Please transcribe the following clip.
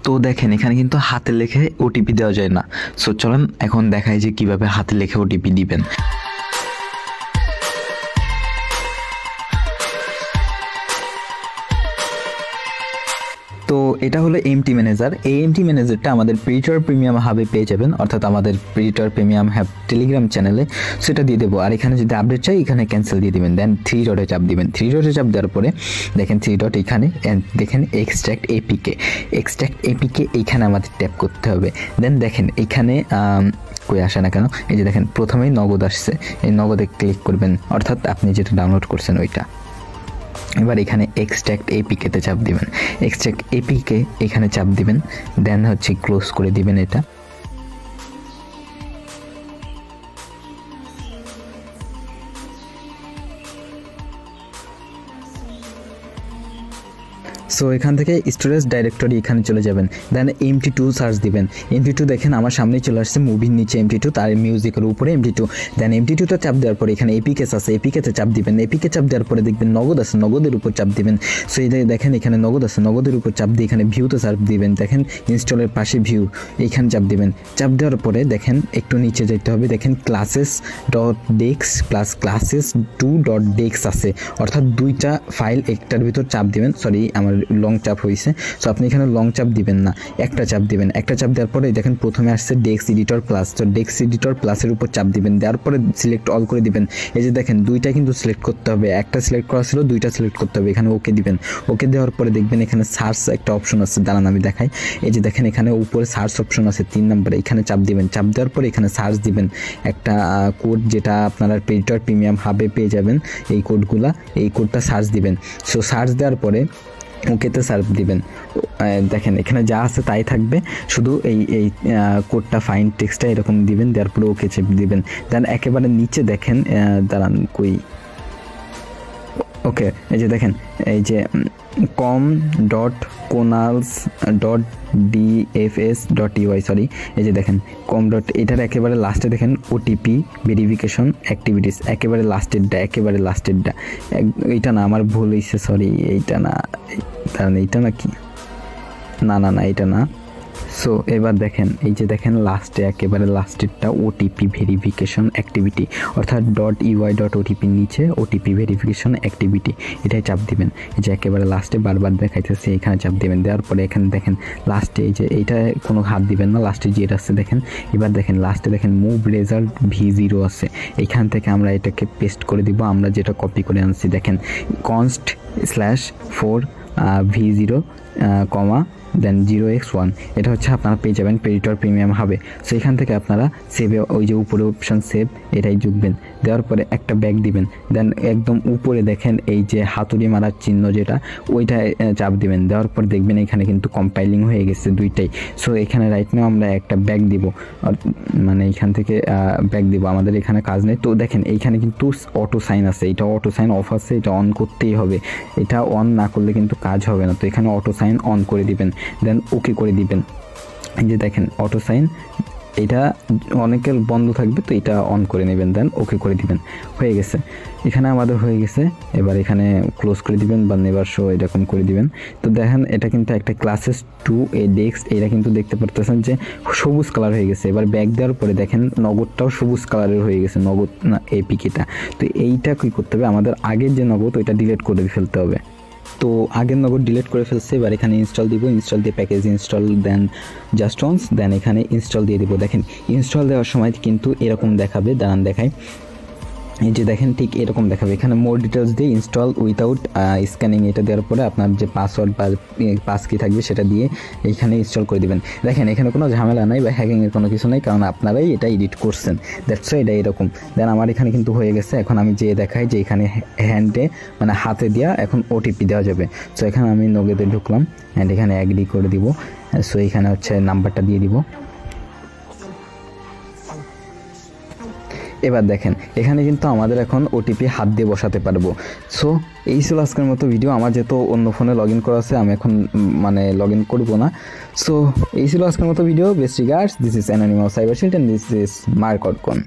তো দেখেন এখানে কিন্তু হাতে লেখে ওটিপি দেওয়া যায় না। সো চলেন এখন দেখাই যে কিভাবে হাতে লেখে ওটিপি দিবেন। তো এটা হলো এমটি ম্যানেজার। এই এমটি ম্যানেজারটা আমাদের প্রিডিটর প্রিমিয়াম হাবে পেয়ে যাবেন, অর্থাৎ আমাদের প্রিডিটর প্রিমিয়াম হ্যাব টেলিগ্রাম চ্যানেলে, সেটা দিয়ে দেবো। আর এখানে যদি আপডেট চাই এখানে ক্যান্সেল দিয়ে দিবেন, দেন 3 ডটে চাপ দিবেন। 3 ডটে চাপ দেওয়ার পরে দেখেন 3 ডট এখানে দেখেন এক্সট্রাক্ট এপিকে, এক্সট্রাক্ট এপিকে এইখানে আমাদের ট্যাপ করতে হবে। দেন দেখেন এখানে কই আসে না কেন, এই যে দেখেন প্রথমেই নগদ আসছে, এই নগদে ক্লিক করবেন, অর্থাৎ আপনি যেটা ডাউনলোড করছেন ওইটা। এবার এখানে এক্সট্রাক্ট এপিকেতে চাপ দিবেন, এক্সট্রাক্ট এপিকে এখানে চাপ দিবেন, দেন হচ্ছে ক্লোজ করে দিবেন এটা। সো এখান থেকে স্টোরেজ ডাইরেক্টরি এখানে চলে যাবেন, দেন MT2 সার্চ দিবেন। MT2 দেখেন আমার সামনেই চলে আসছে, মুভির নিচে MT2, তার মিউজিকের উপরে MT2। দেন MT2তে চাপ দেওয়ার পরে এখানে এপিকেস আছে, এপিকেতে চাপ দিবেন। এপিকে চাপ দেওয়ার পরে দেখবেন নগদ আছে, নগদের উপর চাপ দিবেন। সো এই দেখেন এখানে নগদ আছে, নগদের উপর চাপ দিয়ে এখানে ভিউতে চাপ দিবেন। দেখেন ইনস্টলের পাশে ভিউ, এইখানে চাপ দিবেন। চাপ দেওয়ার পরে দেখেন একটু নিচে যেতে হবে, দেখেন classes.dex প্লাস classes2.dex আছে, অর্থাৎ দুইটা ফাইল একটার ভিতর চাপ দিবেন। সরি আমার লং চাপ হয়েছে, সো আপনি এখানে লং চাপ দিবেন না, একটা চাপ দিবেন। একটা চাপ দেওয়ার পরে দেখেন প্রথমে আসছে ডেক্স এডিটর প্লাস, তো ডেক্স এডিটর প্লাসের উপর চাপ দিবেন, দেওয়ার পরে সিলেক্ট অল করে দিবেন। এই যে দেখেন দুইটা কিন্তু সিলেক্ট করতে হবে, একটা সিলেক্ট করা ছিল, দুইটা সিলেক্ট করতে হবে। এখানে ওকে দিবেন, ওকে দেওয়ার পরে দেখবেন এখানে সার্চ একটা অপশন আছে, দাঁড়ান আমি দেখাই। এই যে দেখেন এখানে উপরে সার্চ অপশন আছে 3 নম্বরে, এখানে চাপ দিবেন। চাপ দেওয়ার পরে এখানে সার্চ দিবেন একটা কোড, যেটা আপনারা প্রিডিটর প্রিমিয়াম হাবে পেয়ে যাবেন এই কোডগুলা, এই কোডটা সার্চ দিবেন। সো সার্চ দেওয়ার পরে ওকেতে সার্চ দিবেন। দেখেন এখানে যা আছে তাই থাকবে, শুধু এই কোডটা ফাইন টেক্সটটা এরকম দিবেন, দেওয়ার পরে ওকে চেপ দিবেন। দেন একেবারে নিচে দেখেন দাঁড়ান কই, ওকে এই যে দেখেন এই যে com.conals.dfs.ui, সরি এই যে দেখেন এটার একেবারে লাস্টে দেখেন ওটিপি ভেরিফিকেশন অ্যাক্টিভিটিস, একেবারে লাস্টেরটা, একেবারে লাস্টেরটা। এইটা না, আমার ভুল হয়েছে, সরি এইটা না, এইটা নাকি না না না এইটা না। সো এবার দেখেন এই যে দেখেন লাস্টে একেবারে লাস্টেরটা ওটিপি ভেরিফিকেশন অ্যাক্টিভিটি, অর্থাৎ .ui.otp নিচে ওটিপি ভেরিফিকেশন অ্যাক্টিভিটি, এটাই চাপ দিবেন। এই যে একেবারে লাস্টে বারবার দেখাইতেছে, এখানে চাপ দিবেন। দেওয়ার পরে এখানে দেখেন লাস্টে এই যে এইটা কোনো হাত দিবেন না, লাস্টে যেটা আছে দেখেন। এবার দেখেন লাস্টে দেখেন মুভ রেজাল্ট V0 আছে, এইখান থেকে আমরা এটাকে পেস্ট করে দিব, আমরা যেটা কপি করে আনছি। দেখেন const/4 V0, দেন 0x1, এটা হচ্ছে আপনারা পেয়ে যাবেন প্রিডিটর প্রিমিয়াম হবে। সো এখান থেকে আপনারা সেভে ওই যে উপরে অপশান সেভ, এটাই যুগবেন। দেওয়ার পরে একটা ব্যাক দিবেন, দেন একদম উপরে দেখেন এই যে হাতুড়ি মারার চিহ্ন যেটা, ওইটা চাপ দিবেন। দেওয়ার পর দেখবেন এখানে কিন্তু কম্পাইলিং হয়ে গেছে দুইটাই। সো এখানে রাইট নাও আমরা একটা ব্যাক দিব, মানে এইখান থেকে ব্যাক দিব, আমাদের এখানে কাজ নেই। তো দেখেন এইখানে কিন্তু অটো সাইন আছে, এটা অটো সাইন অফ আছে, এটা অন করতেই হবে, এটা অন না করলে কিন্তু কাজ হবে না। তো এখানে অটো সাইন অন করে দিবেন, দেন ওকে করে দিবেন। এই যে দেখেন অটো সাইন, এটা অনেকের বন্ধ থাকবে, তো এটা অন করে নেবেন, দেন ওকে করে দিবেন। হয়ে গেছে, এখানে আমাদের হয়ে গেছে। এবার এখানে ক্লোজ করে দিবেন বা নেভার শো এরকম করে দিবেন। তো দেখেন এটা কিন্তু একটা classes2.dex, এটা কিন্তু দেখতে পারতেছেন যে সবুজ কালার হয়ে গেছে। এবার ব্যাক দেওয়ার পরে দেখেন নগদটাও সবুজ কালারের হয়ে গেছে, নগদ না এপিকেটা। তো এইটা কী করতে হবে, আমাদের আগের যে নগদ ওইটা ডিলিট করে ফেলতে হবে। তো আগের নগদ ডিলিট করে ফেলছে, এবার এখানে ইনস্টল দিব, ইনস্টল দিয়ে প্যাকেজ ইনস্টল, দেন জাস্ট ওয়ান্স, দেন এখানে ইনস্টল দিয়ে দিব। দেখেন ইনস্টল দেওয়ার সময় কিন্তু এরকম দেখাবে, দাঁড়ান দেখাই। এই যে দেখেন ঠিক এরকম দেখাবে, এখানে মোর ডিটেলস দিয়ে ইনস্টল উইথাউট স্ক্যানিং, এটা দেওয়ার পরে আপনার যে পাসওয়ার্ড বা পাস কি থাকবে সেটা দিয়ে এইখানে ইনস্টল করে দিবেন। দেখেন এখানে কোনো ঝামেলা নাই বা হ্যাকিংয়ের কোনো কিছু নেই, কারণ আপনারাই এটা এডিট করছেন, দ্যাটস ওয়াই এটা এরকম। দেন আমার এখানে কিন্তু হয়ে গেছে। এখন আমি যে দেখাই যে এখানে হ্যান্ডে মানে হাতে দেওয়া এখন ওটিপি দেওয়া যাবে। সো এখানে আমি নগদে ঢুকলাম অ্যান্ড এখানে অ্যাগ্রি করে দিব। সো এখানে হচ্ছে নাম্বারটা দিয়ে দিব। এবার দেখেন এখানে কিন্তু আমাদের এখন ওটিপি হাত দিয়ে বসাতে পারবো। সো এই ছিল আজকের মতো ভিডিও। আমার যেহেতু অন্য ফোনে লগ ইন করা আছে, আমি এখন মানে লগ ইন করবো না। সো এই ছিল আজকের মতো video. Best regards, this is anonymous cyber shield and this is মার্ক.com।